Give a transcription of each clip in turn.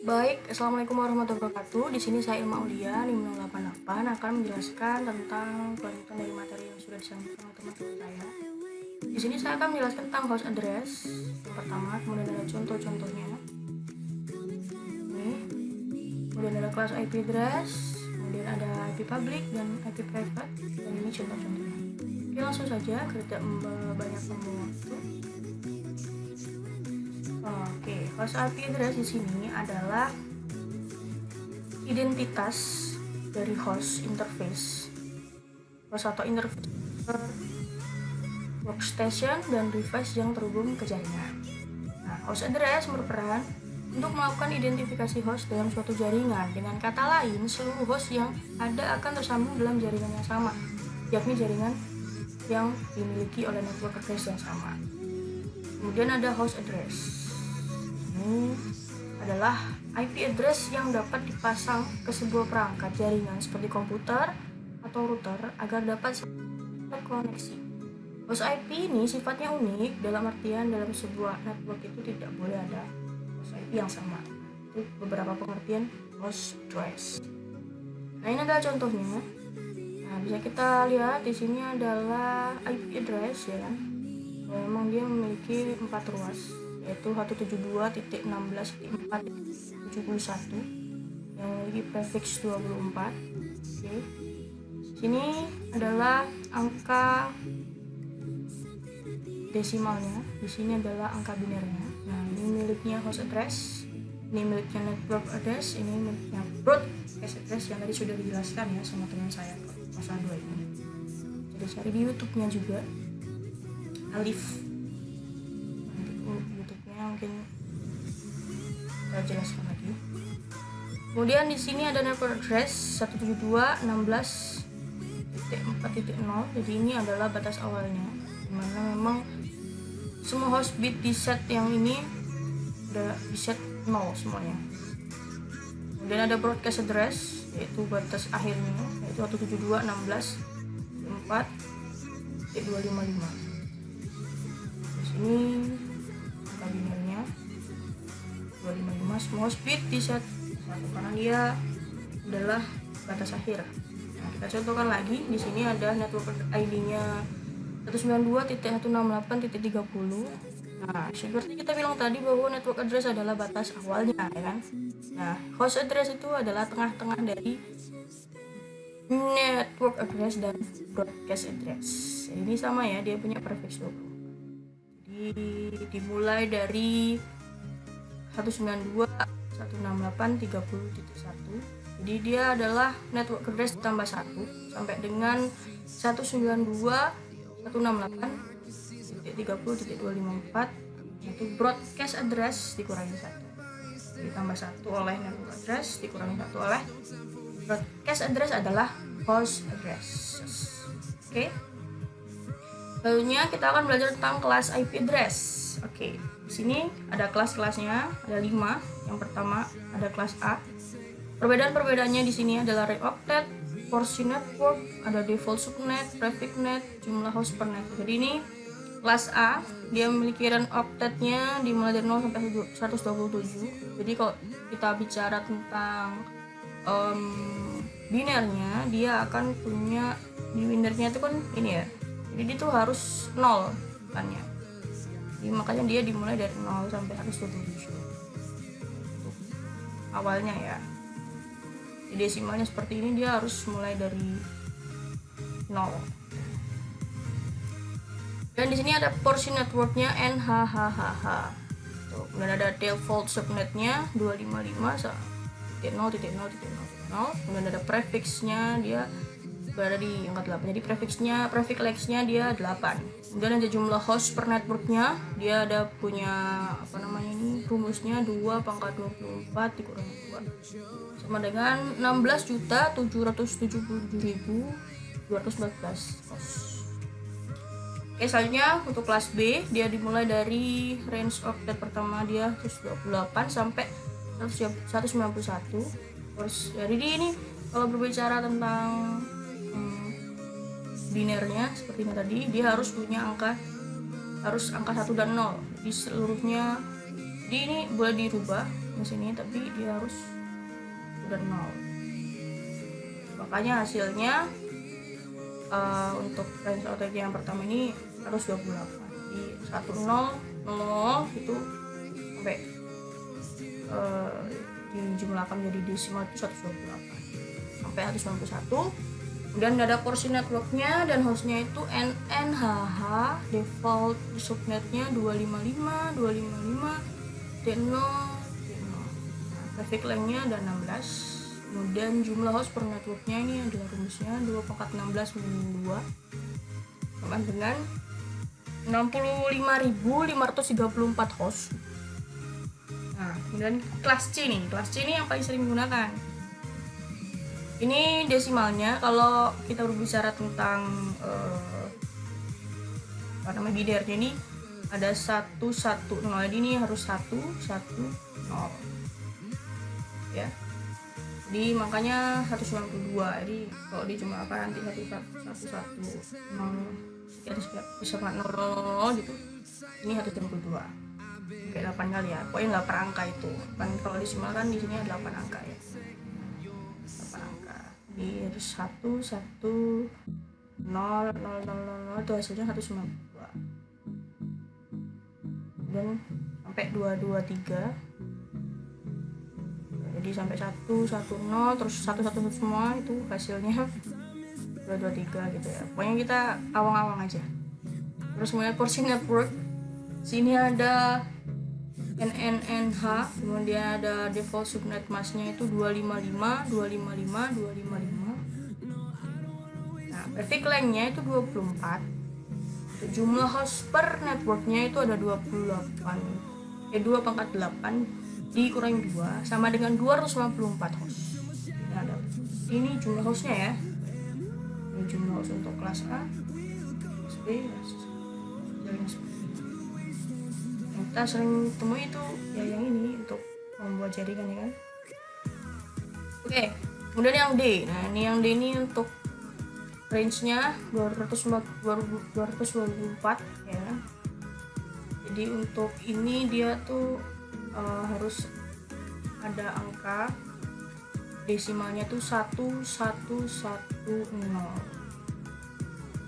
Baik, Assalamualaikum warahmatullahi wabarakatuh. Di sini saya Ilma Aulia 5088 akan menjelaskan tentang kelanjutan dari materi yang sudah disampaikan oleh teman-teman saya. Di sini saya akan menjelaskan tentang host address yang pertama, kemudian ada contoh-contohnya. Ini, kemudian ada kelas IP address, kemudian ada IP public dan IP private, dan ini contoh-contohnya. Oke, langsung saja, tidak banyak membuang waktu. Oke, host IP address di sini adalah identitas dari host interface atau interface workstation dan device yang terhubung ke jaringan. Nah, host address berperan untuk melakukan identifikasi host dalam suatu jaringan. Dengan kata lain, seluruh host yang ada akan tersambung dalam jaringan yang sama, yakni jaringan yang dimiliki oleh network address yang sama. Kemudian ada host address. Ini adalah IP address yang dapat dipasang ke sebuah perangkat jaringan seperti komputer atau router agar dapat terkoneksi. Host IP ini sifatnya unik dalam artian dalam sebuah network itu tidak boleh ada host IP yang sama. Itu beberapa pengertian host address. Nah, ini adalah contohnya. Nah, bisa kita lihat di sini adalah IP address ya kan. Memang dia memiliki 4 ruas, yaitu 172.16.4.71 yang memiliki prefix 24. Oke. Sini adalah angka desimalnya, di sini adalah angka binernya. Nah, ini miliknya host address, ini miliknya network address, ini miliknya broadcast address yang tadi sudah dijelaskan ya sama teman saya masa 2 ini. Jadi cari di YouTube-nya juga. Alif, YouTube-nya mungkin saya jelaskan lagi. Kemudian di sini ada network address 172.16.4.0. Jadi ini adalah batas awalnya, dimana memang semua host bit di set yang ini udah di set 0 semuanya. Kemudian ada broadcast address, yaitu batas akhirnya, yaitu 172.16.4.255. Ini angka binernya 255, semua speed di set 1 karena dia adalah batas akhir. Nah, kita contohkan lagi. Di sini ada network ID-nya 192.168.30. Nah, seperti kita bilang tadi bahwa network address adalah batas awalnya, ya kan? Nah, host address itu adalah tengah-tengah dari network address dan broadcast address. Ini sama ya, dia punya prefix 20. Dimulai dari 192.168.30.1. Jadi dia adalah network address ditambah 1 sampai dengan 192.168.30.254, yaitu broadcast address dikurangi 1 ditambah 1 oleh network address dikurangi 1 oleh broadcast address adalah host address. Oke. Selanjutnya kita akan belajar tentang kelas IP address. Oke, di sini ada kelas-kelasnya, ada 5. Yang pertama ada kelas A. Perbedaan-perbedaannya di sini adalah ring octet, portion network, ada default subnet, prefix net, jumlah host per net. Jadi ini kelas A, dia memiliki ring octetnya dimulai dari 0 sampai 127. Jadi kalau kita bicara tentang binernya, dia akan punya di binernya itu kan ini ya. Jadi itu harus 0 bukannya. Jadi makanya dia dimulai dari 0 sampai 127 untuk awalnya ya. Jadi desimalnya seperti ini, dia harus mulai dari 0. Dan di sini ada portion networknya NHHHH. Tuh, kemudian ada default subnetnya 255.0.0.0.0. Kemudian ada prefixnya, dia berada di angka 8. Jadi prefix lexnya dia 8. Kemudian ada jumlah host per networknya, dia ada punya rumusnya 2 pangkat 24 dikurangi 2 sama dengan 16.777.214 host. Oke, selanjutnya untuk kelas B, dia dimulai dari range octet pertama dia 128 sampai 191. Terus jadi ini kalau berbicara tentang binernya seperti ini tadi, dia harus punya angka 1 dan 0 di seluruhnya. Jadi ini boleh dirubah sini, tapi dia harus udah 0. Makanya hasilnya untuk range outlet yang pertama ini harus 28. Di 1000 itu sampai dijumlahkan menjadi desimal itu 128 sampai 191. Kemudian ada porsi networknya dan hostnya itu NNHH, default subnetnya 255 D0 traffic lengthnya ada 16. Kemudian jumlah host per networknya ini adalah rumusnya 2/16-2 sama dengan 65.534 host. Nah, kemudian kelas C nih. Kelas C ini yang paling sering digunakan. Ini desimalnya kalau kita berbicara tentang binernya ini ada 110. Jadi ini harus 110 ya. Jadi makanya 192. Jadi kalau dijumlahkan nanti 110 bisa 0 gitu. Ini 192. Kayak 8 kali ya. Pokoknya 8 angka itu. Kan kalau disimalkan di sini ada 8 angka ya. 8 angka. Jadi harus 1 1 0 0 0 0 itu hasilnya 192. Dan sampai 223. Jadi sampai 1 1 0 terus 1 1 semua itu hasilnya 223 gitu ya. Pokoknya kita awang-awang aja. Terus kemudian porsi network sini ada NNNH, kemudian ada default subnet masknya itu 255 255 255. Nah, traffic lengthnya itu 24. Jumlah host per networknya itu ada 28. 2/8 dikurangi 2 sama dengan 254 host. Ini jumlah hostnya ya. Ini jumlah host untuk kelas A, kelas B, kelas C. Kita sering temui itu ya yang ini untuk membuat jaringan ya kan. Oke, kemudian yang D. Nah, ini yang D ini untuk range-nya 224 ya. Jadi untuk ini dia tuh harus ada angka desimalnya tuh 1110.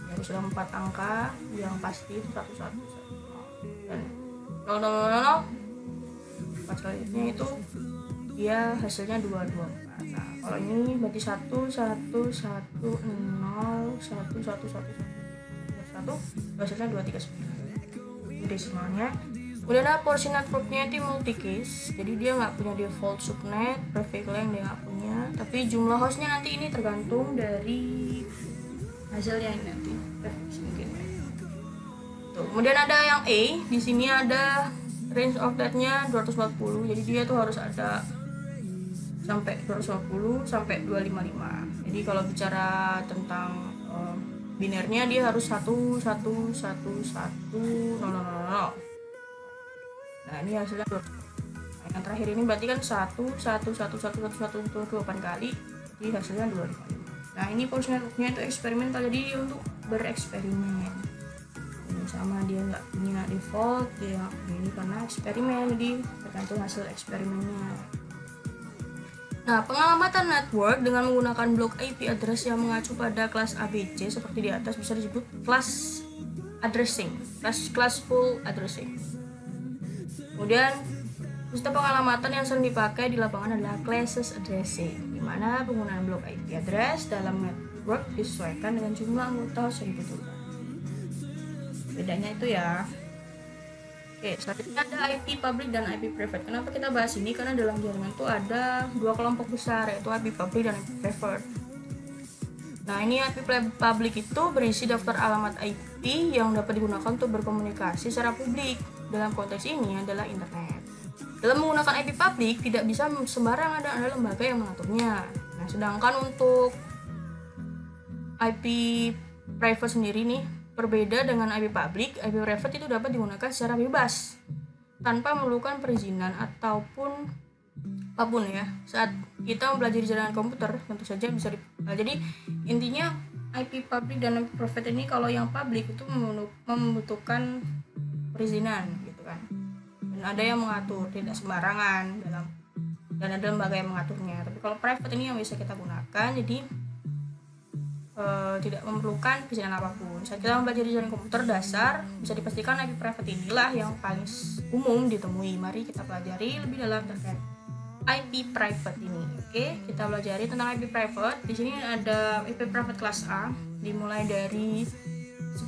Ya, harus ada 4 angka yang pasti itu 1110 dan 000 selanjutnya itu dia hasilnya 224. Nah, kalau ini berarti 1110 hasilnya 239 desimalnya. Kemudian ada porsi networknya itu multicase, jadi dia nggak punya default subnet, prefix length dia nggak punya, tapi jumlah hostnya nanti ini tergantung dari hasilnya ini nanti mungkin ya. Tuh, kemudian ada yang A, di sini ada range outlet-nya 240, jadi dia tuh harus ada sampai 240 sampai 255. Jadi kalau bicara tentang binernya dia harus 1 1 1 1 0 0 0. Nah, ini hasilnya 2. Nah, yang terakhir ini berarti kan 1 1 1 1 1 1 itu 28 kali, jadi hasilnya 255. Nah, ini porsi networknya itu eksperimental, jadi untuk bereksperimen. Sama dia nggak punya default, dia ini karena eksperimen, jadi tergantung hasil eksperimennya. Nah, pengalamatan network dengan menggunakan blok IP address yang mengacu pada kelas ABC seperti di atas bisa disebut class addressing, classful addressing. Kemudian sistem pengalamatan yang sering dipakai di lapangan adalah classes addressing, di mana penggunaan blok IP address dalam network disesuaikan dengan jumlah anggota yang dibutuhkan. Bedanya itu ya. Oke, selanjutnya ada IP public dan IP private. Kenapa kita bahas ini? Karena dalam jaringan itu ada 2 kelompok besar, yaitu IP public dan IP private. Nah, ini IP public itu berisi daftar alamat IP yang dapat digunakan untuk berkomunikasi secara publik. Dalam konteks ini adalah internet. Dalam menggunakan IP public tidak bisa sembarangan, ada lembaga yang mengaturnya. Nah, sedangkan untuk IP private sendiri nih berbeda dengan IP public. IP private itu dapat digunakan secara bebas tanpa memerlukan perizinan ataupun apapun ya. Saat kita mempelajari jaringan komputer tentu saja bisa jadi intinya IP public dan IP private ini kalau yang public itu membutuhkan perizinan gitu kan. Dan dan ada yang mengatur, tidak sembarangan dan ada lembaga yang mengaturnya. Tapi kalau private ini yang bisa kita gunakan, jadi tidak memerlukan perizinan apapun. Saat kita mempelajari jaringan komputer dasar, bisa dipastikan IP private inilah yang paling umum ditemui. Mari kita pelajari lebih dalam terkait IP private ini. Oke, kita pelajari tentang IP private. Di sini ada IP private kelas A, dimulai dari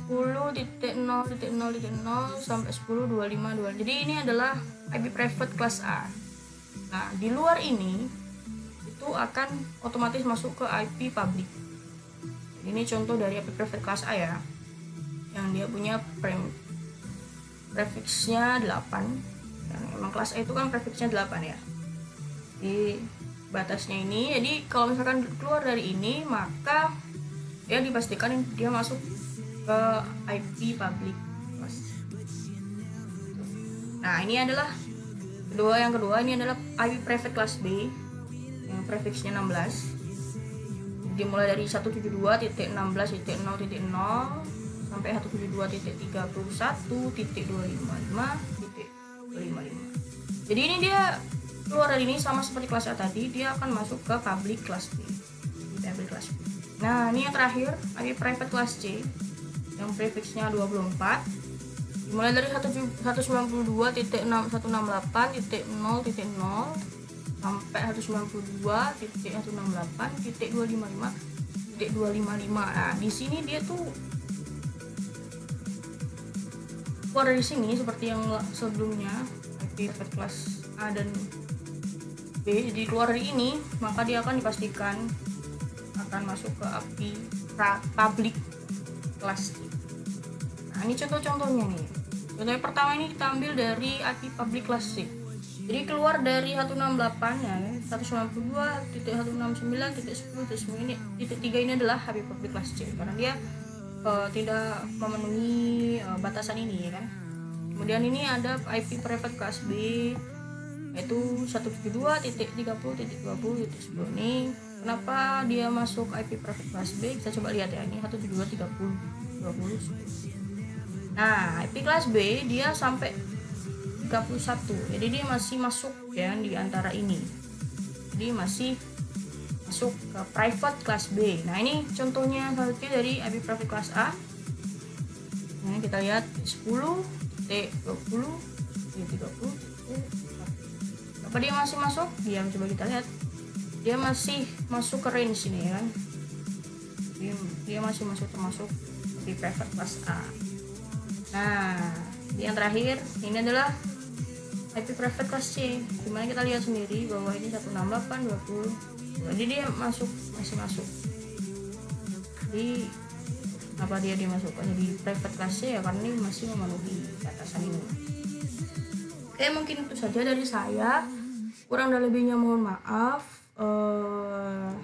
10.0.0.0 sampai 10.25.2. Jadi ini adalah IP private kelas A. Nah, di luar ini itu akan otomatis masuk ke IP public. Ini contoh dari IP private kelas A ya, yang dia punya prefixnya 8. Dan memang kelas A itu kan prefixnya 8 ya. Di batasnya ini, jadi kalau misalkan keluar dari ini, maka dia dipastikan dia masuk ke IP public kelas. Nah, ini adalah yang kedua ini adalah IP private kelas B yang prefixnya 16. Dimulai dari 172.16.0.0 sampai 172.31.255.255. Jadi ini dia keluar dari ini sama seperti kelas A tadi, dia akan masuk ke public kelas B. Public kelas B. Nah, ini yang terakhir, IP private kelas C yang prefixnya 24. Dimulai dari 192.168.0.0 sampai 192.168.255.255. Nah, di sini dia tuh keluar dari sini seperti yang sebelumnya IP private kelas A dan B. Jadi keluar dari ini, maka dia akan dipastikan akan masuk ke IP public kelas C. Nah, ini contoh-contohnya nih. Contoh yang pertama ini kita ambil dari IP public kelas C. Jadi keluar dari 168 ya, 192.169.10.9 ini titik 3 ini adalah IP public kelas C karena dia tidak memenuhi batasan ini ya kan. Kemudian ini ada IP private kelas B yaitu 172.30.20.10 ini. Kenapa dia masuk IP private kelas B? Kita coba lihat ya, ini 172.30.20.10. Nah, IP kelas B dia sampai 31, jadi dia masih masuk ya di antara ini, jadi masih masuk ke private kelas B. Nah, ini contohnya selanjutnya dari IP private kelas A. Nah, kita lihat 10.20.30. Apa dia masih masuk? Coba kita lihat, dia masih masuk ke range ini ya kan, dia masih masuk termasuk di private kelas A. Nah, yang terakhir ini adalah IP private kelas C, dimana kita lihat sendiri bahwa ini 168.20. Jadi dia masih masuk. Jadi apa dia dimasukkan jadi private kelas C ya, karena ini masih memenuhi batasan ini. Oke, mungkin itu saja dari saya. Kurang dan lebihnya mohon maaf.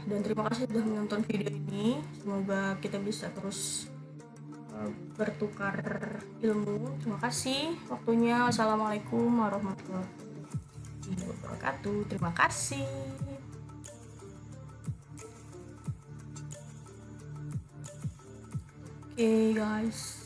Dan terima kasih sudah menonton video ini. Semoga kita bisa terus bertukar ilmu. Terima kasih waktunya. Assalamualaikum warahmatullahi wabarakatuh. Terima kasih. Oke guys.